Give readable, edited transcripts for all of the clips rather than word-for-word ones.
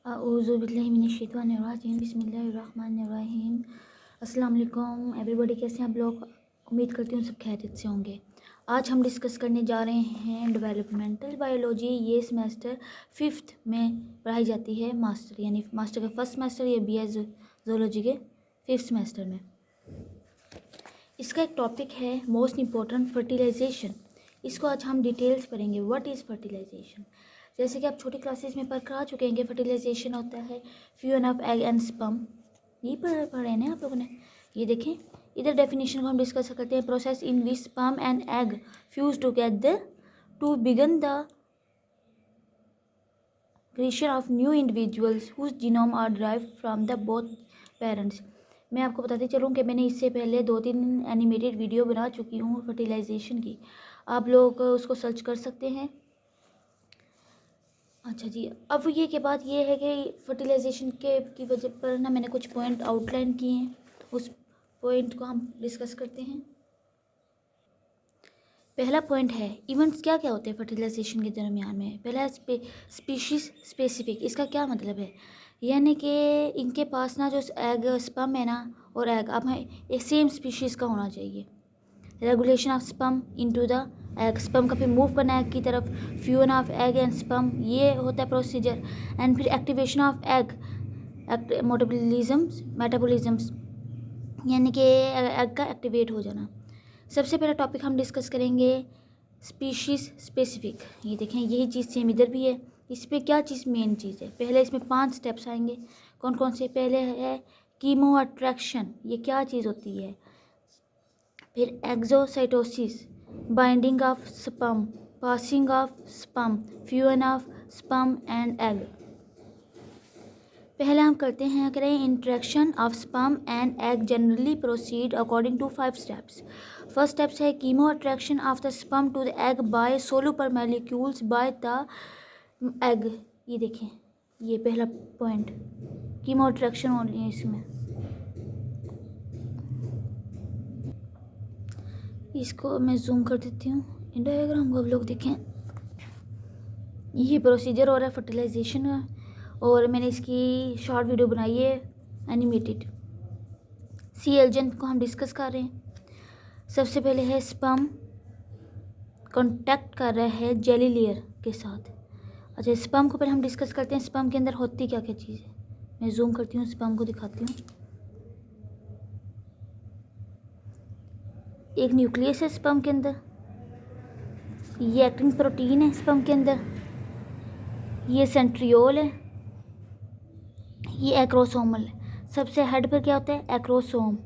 औज़ुबिल्लाहिमिनश्शैतानिर्रजीम बिस्मिल्लाहिर्रहमानिर्रहीम। अस्सलाम वालेकुम एवरीबॉडी, कैसे हैं आप लोग। उम्मीद करती हूँ सब खैरियत से होंगे। आज हम डिस्कस करने जा रहे हैं डेवलपमेंटल बायोलॉजी। ये सेमेस्टर 5th में पढ़ाई जाती है, मास्टर यानी मास्टर का फर्स्ट सेमेस्टर या बी एस ज़ूलॉजी के 5th सेमेस्टर में। इसका एक टॉपिक है मोस्ट इम्पोर्टेंट, फर्टिलाइजेशन। इसको आज हम डिटेल्स पढ़ेंगे। What is fertilization. जैसे कि आप छोटी क्लासेस में पढ़ कर आ चुके हैं कि फर्टिलाइजेशन होता है fusion of egg and sperm. ये पढ़े ना आप लोगों ने। ये देखें, इधर डेफिनेशन को हम डिस्कस करते हैं। Process in which sperm and egg fuse together to begin the creation of new individuals whose genome are derived from the both parents. मैं आपको बताती चलूँ कि मैंने इससे पहले 2-3 एनिमेटेड वीडियो बना चुकी हूँ फर्टिलाइजेशन की। आप लोग उसको सर्च कर सकते हैं। अच्छा जी, अब ये के बाद ये है कि फर्टिलाइजेशन के की वजह पर ना मैंने कुछ पॉइंट आउटलाइन किए हैं। उस पॉइंट को हम डिस्कस करते हैं। पहला पॉइंट है इवेंट्स क्या क्या होते हैं फर्टिलाइजेशन के दरमियान में। पहला है स्पीशीज स्पेसिफिक। इसका क्या मतलब है, यानी कि इनके पास ना जो एग स्पर्म है ना और एग अब एक सेम स्पीशीज़ का होना चाहिए। Regulation of sperm into the egg, sperm का फिर मूव करना एग की तरफ। Fusion of egg and sperm, ये होता है प्रोसीजर। एंड फिर एक्टिवेशन ऑफ एग मेटाबॉलिज्म्स, यानी कि एग का एक्टिवेट हो जाना। सबसे पहला टॉपिक हम डिस्कस करेंगे स्पीशीज़ स्पेसिफिक। ये देखें, यही चीज़ सेम इधर भी है। इस पर क्या चीज़ मेन चीज़ है, पहले इसमें 5 स्टेप्स आएंगे। कौन कौन से। पहले है कीमो अट्रैक्शन, ये क्या चीज़ होती है। फिर exocytosis, binding of sperm, passing of sperm, fusion of sperm and egg. पहले हम करते हैं करें interaction of sperm and egg generally proceed according to 5 steps. First steps है chemoattraction of the sperm to the egg by soluble molecules by the egg. ये देखें, ये पहला पॉइंट कीमो अट्रैक्शन हो रही है इसमें। इसको मैं जूम कर देती हूँ इन डायग्राम को, आप लोग देखें। ये प्रोसीजर हो रहा है फर्टिलाइजेशन का और मैंने इसकी शॉर्ट वीडियो बनाई है एनिमेटेड। सी एजेंट को हम डिस्कस कर रहे हैं। सबसे पहले है स्पर्म कांटेक्ट कर रहा है जेली लेयर के साथ। अच्छा, स्पर्म को पहले हम डिस्कस करते हैं। स्पर्म के अंदर होती क्या क्या चीज़ है। मैं जूम करती हूँ, स्पर्म को दिखाती हूँ। एक न्यूक्लियस है स्पर्म के अंदर, ये एक्टिन प्रोटीन है स्पर्म के अंदर, ये सेंट्रियोल है, ये एक्रोसोमल है। सबसे हेड पर क्या होता है, एक्रोसोम।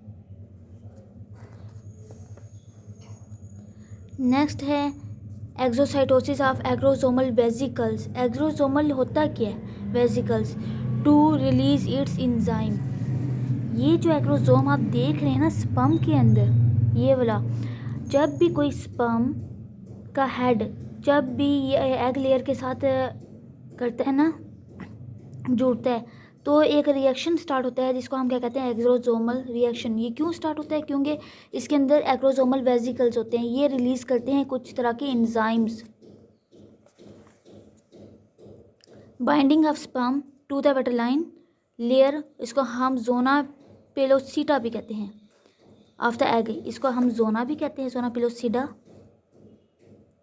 नेक्स्ट है exocytosis of acrosomal vesicles. Acrosomal होता क्या है, vesicles to release its enzyme. ये जो एक्रोसोम आप देख रहे हैं ना स्पर्म के अंदर, ये वाला, जब भी कोई स्पर्म का हेड जब भी ये एग लेयर के साथ करता है ना, जुड़ता है, तो एक रिएक्शन स्टार्ट होता है जिसको हम क्या कहते हैं, एक्सोसोमल रिएक्शन। ये क्यों स्टार्ट होता है, क्योंकि इसके अंदर एक्रोसोमल वेसिकल्स होते हैं, ये रिलीज करते हैं कुछ तरह के enzymes. Binding of sperm to the vitelline layer, इसको हम जोना पेलोसिटा भी कहते हैं। ऑफ द एग, इसको हम जोना भी कहते हैं, जोना पेलोसिडा,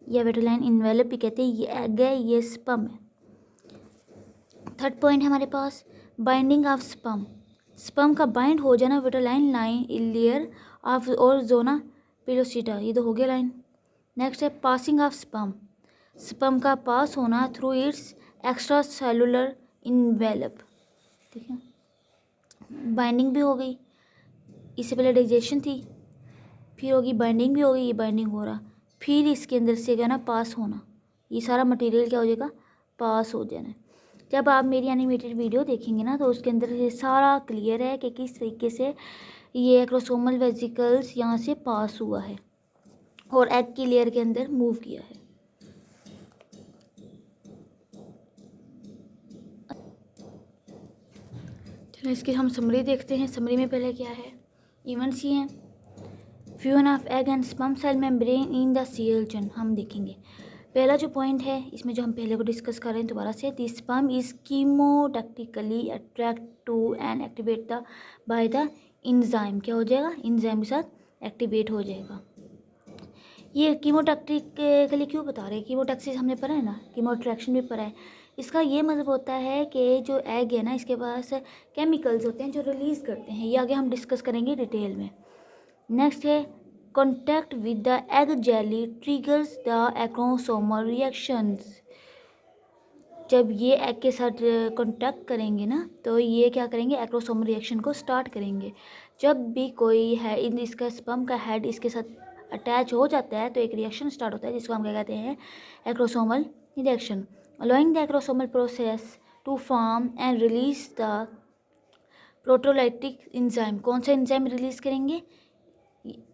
या वेटलाइन इन्वेलप भी कहते हैं। ये एग है, ये स्पर्म है। थर्ड पॉइंट है हमारे पास बाइंडिंग ऑफ स्पर्म। स्पर्म का बाइंड हो जाना वेटलाइन लाइन लेयर ऑफ और जोना पेलोसिटा, ये तो हो गया लाइन। नेक्स्ट है पासिंग ऑफ स्पर्म। स्पर्म का पास होना through it's extra cellular envelope. ठीक है, बाइंडिंग भी हो गई, इससे पहले डाइजेशन थी, फिर होगी बाइंडिंग भी हो गई, ये बाइंडिंग हो रहा, फिर इसके अंदर से क्या ना पास होना, ये सारा मटेरियल क्या हो जाएगा, पास हो जाना। जब आप मेरी एनिमेटेड वीडियो देखेंगे ना तो उसके अंदर ये सारा क्लियर है कि किस तरीके से ये एक्रोसोमल वेसिकल्स यहाँ से पास हुआ है और एग की लेयर के अंदर मूव किया है। चलो इसकी हम समरी देखते हैं। समरी में पहले क्या है, इवेंट्स ये हैं। Fusion of egg and sperm cell membrane in the cell जन, हम देखेंगे। पहला जो पॉइंट है इसमें जो हम पहले को डिस्कस कर रहे हैं दोबारा से, the sperm is chemotactically attract to and activate the by the enzyme. क्या हो जाएगा? इंजाइम के साथ एक्टिवेट हो जाएगा। ये कीमोटैक्टिकली क्यों बता रहे हैं? कीमोटैक्सिस हमने पढ़ा है ना, कीमो अट्रैक्शन भी पढ़ा है। इसका ये मतलब होता है कि जो एग है ना, इसके पास केमिकल्स होते हैं जो रिलीज़ करते हैं। ये आगे हम डिस्कस करेंगे डिटेल में। नेक्स्ट है contact with the egg jelly triggers the acrosomal reactions. जब ये एग के साथ कॉन्टैक्ट करेंगे ना, तो ये क्या करेंगे? एक्रोसोमल रिएक्शन को स्टार्ट करेंगे। जब भी कोई है इसका स्पर्म का हेड इसके साथ अटैच हो जाता है तो एक रिएक्शन स्टार्ट होता है जिसको हम क्या कहते हैं? Acrosomal reaction. Allowing the acrosomal process to form and release the proteolytic enzyme. कौन सा इंजाइम रिलीज करेंगे?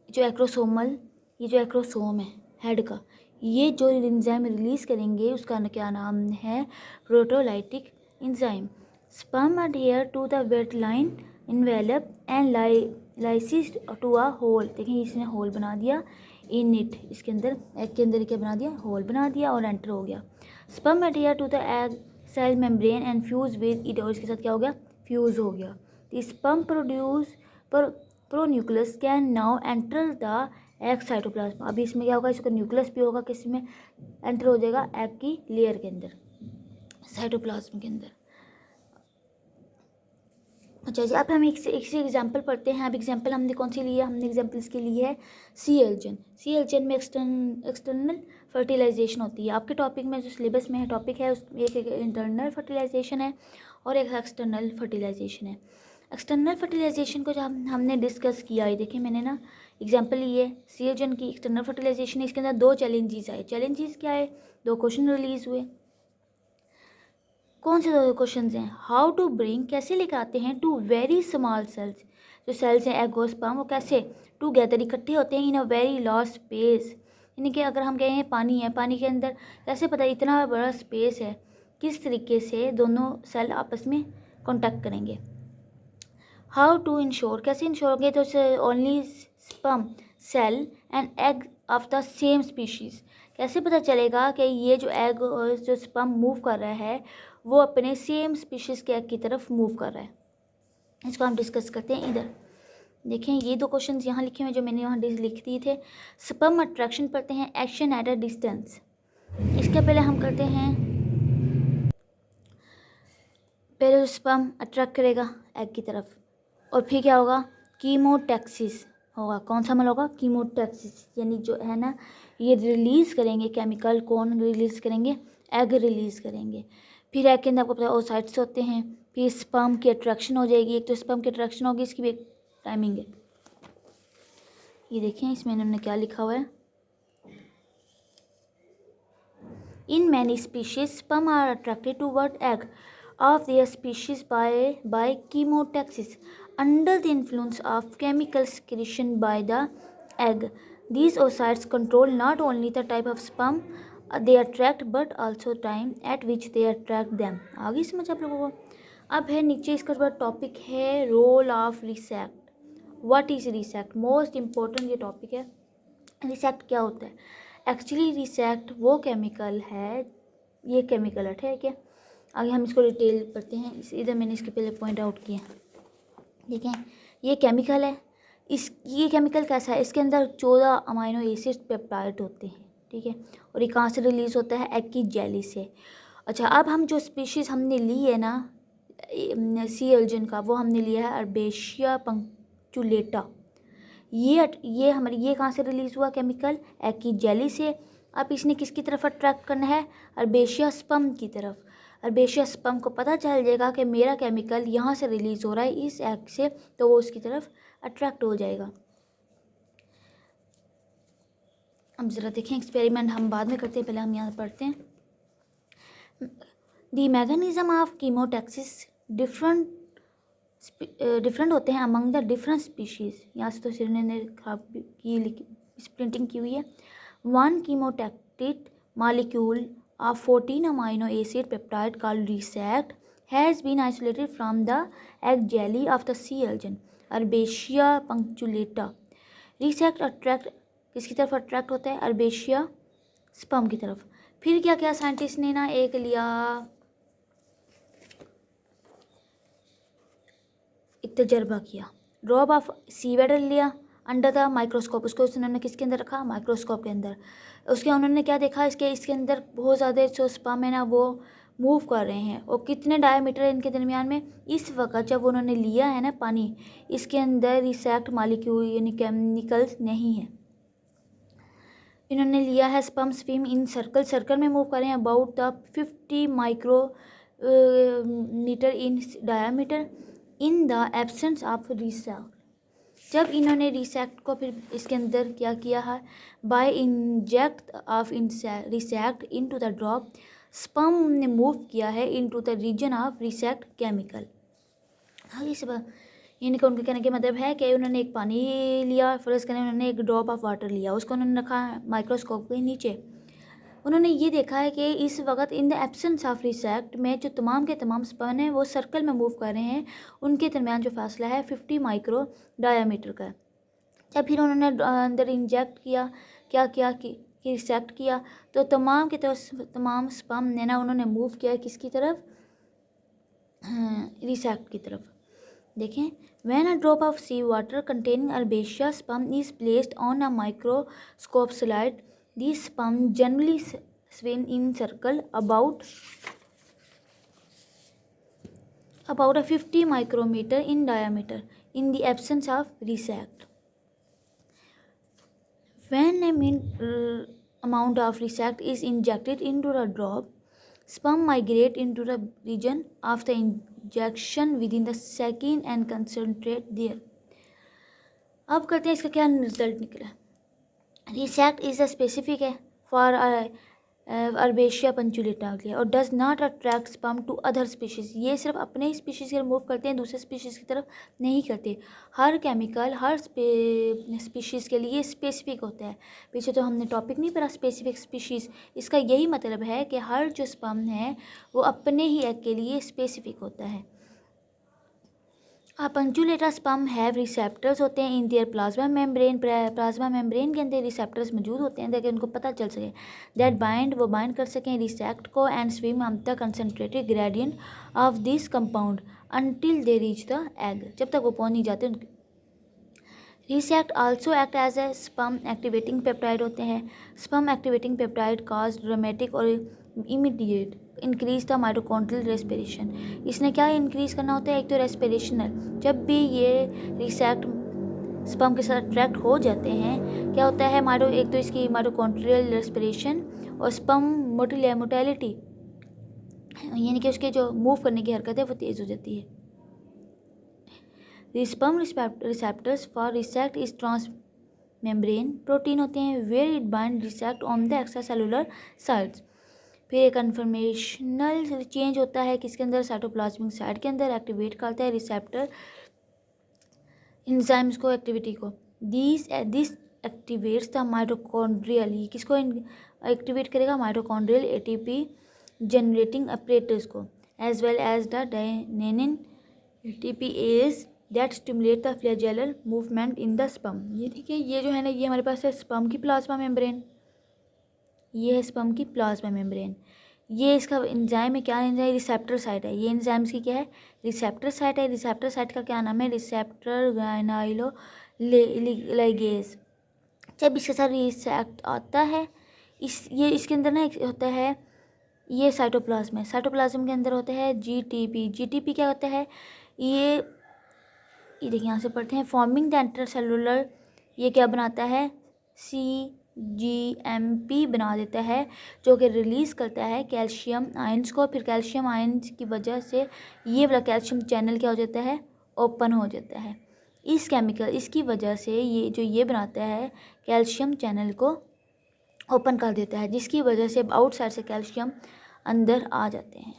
जो एक्रोसोमल, ये जो एक्रोसोम है हेड का, ये जो इंजाइम रिलीज करेंगे उसका क्या नाम है? Proteolytic enzyme. Sperm adhere to the vitelline envelope and lysis to a hole. देखिए इसने होल बना दिया इन इट, इसके अंदर एग के अंदर क्या बना दिया? होल बना दिया और एंटर हो गया। Sperm adhere to the egg cell membrane and fuse with it, और इसके साथ क्या हो गया? फ्यूज हो गया। Sperm produce pronucleus can now enter the egg cytoplasm. अभी इसमें क्या होगा? इसका न्यूक्लियस भी होगा, किसी में एंटर हो जाएगा? एग की लेयर के अंदर, साइटोप्लाज्म के अंदर। अच्छा जी, अब हम एक से एग्जाम्पल पढ़ते हैं। अब एग्जाम्पल हमने कौन सी ली है? हमने एग्जाम्पल इसके लिए है सी एल्जन। सी एल्जन में एक्सटर्नल फर्टिलाइजेशन होती है। आपके टॉपिक में जो सिलेबस में है टॉपिक है, उस एक इंटरनल फर्टिलाइजेशन है और एक एक्सटर्नल फर्टिलाइजेशन है। एक्सटर्नल फर्टिलाइजेशन को जब हमने डिस्कस किया है, देखिए मैंने ना एग्जाम्पल ली है सी एल्जन की एक्सटर्नल फर्टिलाइजेशन है। इसके अंदर दो चैलेंजेस आए। चैलेंजेस क्या है? दो क्वेश्चन रिलीज हुए। कौन से दो क्वेश्चन हैं? हाउ टू ब्रिंग, कैसे लेकर आते हैं, टू वेरी स्मॉल सेल्स, जो सेल्स हैं एग और स्पर्म, वो कैसे टूगेदर इकट्ठे होते हैं इन अ वेरी लार्ज स्पेस। यानी कि अगर हम कहें पानी है, पानी के अंदर कैसे पता इतना बड़ा स्पेस है, किस तरीके से दोनों सेल आपस में कॉन्टैक्ट करेंगे। हाउ टू इंश्योर, कैसे इंश्योर होंगे? तो only sperm cell and egg of the same species. कैसे पता चलेगा कि ये जो एग और जो स्पर्म मूव कर रहा है वो अपने सेम स्पीशीज़ के एग की तरफ मूव कर रहा है। इसको हम डिस्कस करते हैं। इधर देखें ये दो क्वेश्चंस यहाँ लिखे हुए जो मैंने यहाँ लिख दिए थे। स्पर्म अट्रैक्शन पढ़ते हैं, एक्शन एट अ डिस्टेंस। इसके पहले हम करते हैं, पहले स्पर्म अट्रैक्ट करेगा एग की तरफ और फिर क्या होगा? कीमोटैक्सिस होगा। कौन सा अमल होगा? कीमोटैक्सिस। यानी जो है ना ये रिलीज़ करेंगे केमिकल। कौन रिलीज़ करेंगे? एग रिलीज़ करेंगे। फिर एग के अंदर आपको पता है ओसाइट्स होते हैं। फिर स्पर्म की अट्रैक्शन हो जाएगी। एक तो स्पर्म की अट्रैक्शन होगी, इसकी भी एक टाइमिंग है। ये देखें इसमें इन्होंने क्या लिखा हुआ है। In many species sperm are attracted toward egg of their species by chemotaxis under the influence of chemical secretion by the egg. These oocytes control not only the type of sperm they attract but also time at which they attract them. आगे समझ आप लोगों को। अब है नीचे इसका जो टॉपिक है role of resact. What is resact? Most important ये टॉपिक है। रिसेक्ट क्या होता है? एक्चुअली रिसेक्ट वो केमिकल है, ये केमिकल है, ठीक है। आगे हम इसको डिटेल पढ़ते हैं। इधर मैंने इसके पहले पॉइंट आउट किया, ठीक है। ये केमिकल है। ये केमिकल कैसा है? इसके अंदर 14 अमाइनो एसिड पेप्टाइड होते हैं, ठीक है। और ये कहाँ से रिलीज़ होता है? एग की जेली से। अच्छा, अब हम जो स्पीशीज़ हमने ली है ना सी एल्जन का, वो हमने लिया है अर्बेशिया पंक्चुलेटा। ये हमारी ये कहाँ से रिलीज़ हुआ केमिकल? एग की जेली से। अब इसने किसकी तरफ अट्रैक्ट करना है? अर्बेशिया स्पर्म की तरफ। अर्बेशिया स्पर्म को पता चल जाएगा कि मेरा केमिकल यहाँ से रिलीज़ हो रहा है इस एग से, तो वो उसकी तरफ अट्रैक्ट हो जाएगा। अब ज़रा देखें एक्सपेरिमेंट हम बाद में करते हैं, पहले हम यहाँ पढ़ते हैं। दी मैकेनिज्म ऑफ कीमोटैक्सिस डिफरेंट होते हैं अमंग द डिफरेंट स्पीशीज़। यहाँ से तो सिर ने प्रिंटिंग की हुई है। One chemotactic molecule of 14 amino acid peptide called resect has been isolated from the egg jelly of the sea algen Herbaceae punctulata. Resect attract किसकी तरफ अट्रैक्ट होता है? Herbaceae sperm की तरफ। फिर क्या किया साइंटिस्ट ने ना, एक लिया एक तजर्बा किया, ड्रॉप ऑफ सी वाटर लिया अंडर द माइक्रोस्कोप, उसको उन्होंने किसके अंदर रखा, माइक्रोस्कोप के अंदर। उसके उन्होंने क्या देखा, इसके अंदर बहुत ज़्यादा जो स्पर्म है ना वो मूव कर रहे हैं, और कितने डायमीटर है इनके दरमियान में। इस वक्त जब उन्होंने लिया है ना पानी, इसके अंदर रिसेक्ट मालिक्यूल यानी केमिकल्स नहीं है। इन्होंने लिया है स्पर्म स्विम इन सर्कल में मूव कर रहे हैं about the 50 micrometre in diameter in the absence of resact. जब इन्होंने रिसेक्ट को फिर इसके अंदर क्या किया है, by inject of resact into the drop, sperm ने मूव किया है into the region of resact chemical. आगे से इनका उनके कहने का मतलब है कि उन्होंने एक पानी लिया, फिर उसके उन्होंने एक ड्रॉप ऑफ वाटर लिया, उसको उन्होंने रखा माइक्रोस्कोप के नीचे। उन्होंने ये देखा है कि इस वक्त इन द एब्सेंस ऑफ रिसेक्ट में जो तमाम के तमाम स्पर्म हैं वो सर्कल में मूव कर रहे हैं, उनके दरमियान जो फासला है 50 माइक्रो डायामीटर का। जब फिर उन्होंने अंदर इंजेक्ट किया, क्या किया कि रिसेक्ट किया, तो तमाम के तमाम स्पर्म ने ना उन्होंने मूव किया किसकी तरफ, रिसेक्ट की तरफ। देखें, when a drop of sea water containing arbacia sperm is placed on a microscope slide, these sperm generally swim in circle about a 50 micrometer in diameter in the absence of resect. When a amount of resect is injected into the drop, sperm migrate into the region of the injection within the second and concentrate there. अब करते हैं इसका क्या result निकला। Resact is a specific है for अर्बेशिया पंचुलेटा के लिए, और does not attract sperm to other species. ये सिर्फ अपने ही स्पीशीज़ के मूव करते हैं, दूसरे स्पीशीज़ की तरफ नहीं करते। हर केमिकल हर स्पीशीज़ के लिए स्पेसिफिक होता है। पीछे तो हमने टॉपिक नहीं पढ़ा स्पेसिफिक स्पीशीज़, इसका यही मतलब है कि हर जो स्पर्म है वो अपने ही एग के लिए स्पेसिफिक होता है। पंचुलेटा स्पर्म हैव रिसेप्टर्स होते हैं इन देयर प्लाज्मा मेम्ब्रेन के अंदर रिसेप्टर्स मौजूद होते हैं ताकि उनको पता चल सके दैट बाइंड वो बाइंड कर सकें रिसेक्ट को and swim up the concentrated gradient of this compound until they reach the egg, जब तक वो पहुंच नहीं जाते उनके। Resact also act as a sperm activating peptide होते हैं। Sperm activating peptide cause dramatic और immediate increase the mitochondrial respiration. इसने क्या इंक्रीज करना होता है, एक तो रेस्पिरेशनल, जब भी ये रिसेक्ट स्पर्म के साथ अट्रैक्ट हो जाते हैं क्या होता है एक तो इसकी माइटोकॉन्ड्रियल रेस्पिरेशन और स्पर्म मोटिलिटी यानी कि उसके जो मूव करने की हरकत है वो तेज़ हो जाती है। Sperm receptors for resact is transmembrane protein होते हैं where it bind resact on the extracellular sides. फिर एक कन्फर्मेशनल चेंज होता है किसके अंदर, साइटोप्लाज्मिक साइड के अंदर, एक्टिवेट करता है रिसेप्टर एंजाइम्स को एक्टिविटी को। दिस एक्टिवेट्स द माइटोकॉन्ड्रियल, ये किसको एक्टिवेट करेगा, माइटोकॉन्ड्रियल एटीपी जनरेटिंग अपरेटस को, as well as the dynein ATPase that stimulate the flagellar movement in the sperm. ये देखिए, ये जो है ना, ये हमारे पास है स्पर्म की प्लाज्मा मेम्ब्रेन, ये है स्पर्म की प्लाज्मा मेम्ब्रेन। ये इसका एंजाइम है, क्या एंजाइम, रिसेप्टर साइट है। ये एंजाइम्स की क्या है, रिसेप्टर साइट है। रिसेप्टर साइट का क्या नाम है, रिसेप्टर गाइनाइलो लाइगेज। जब इसके साथ रिसेक्ट आता है ये इसके अंदर ना एक होता है, ये साइटोप्लाज्म है। साइटोप्लाज्म के अंदर होता है जीटीपी। जीटीपी क्या होता है, ये देखिए यहाँ से पढ़ते हैं, फॉर्मिंग द इंटरसेलुलर, ये क्या बनाता है, CGMP बना देता है, जो कि रिलीज़ करता है कैल्शियम आयंस को। फिर कैल्शियम आयंस की वजह से ये वाला कैल्शियम चैनल क्या हो जाता है, ओपन हो जाता है। इस केमिकल इसकी वजह से ये बनाता है कैल्शियम चैनल को ओपन कर देता है, जिसकी वजह से आउटसाइड से कैल्शियम अंदर आ जाते हैं।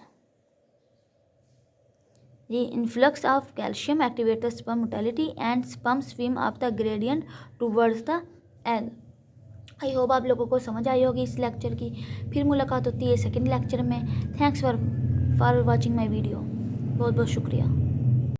The influx of calcium activates the sperm motility and sperm swim up the gradient towards the egg. I hope आप लोगों को समझ आई होगी इस लेक्चर की। फिर मुलाकात होती है सेकंड लेक्चर में। Thanks for watching my video. बहुत बहुत शुक्रिया।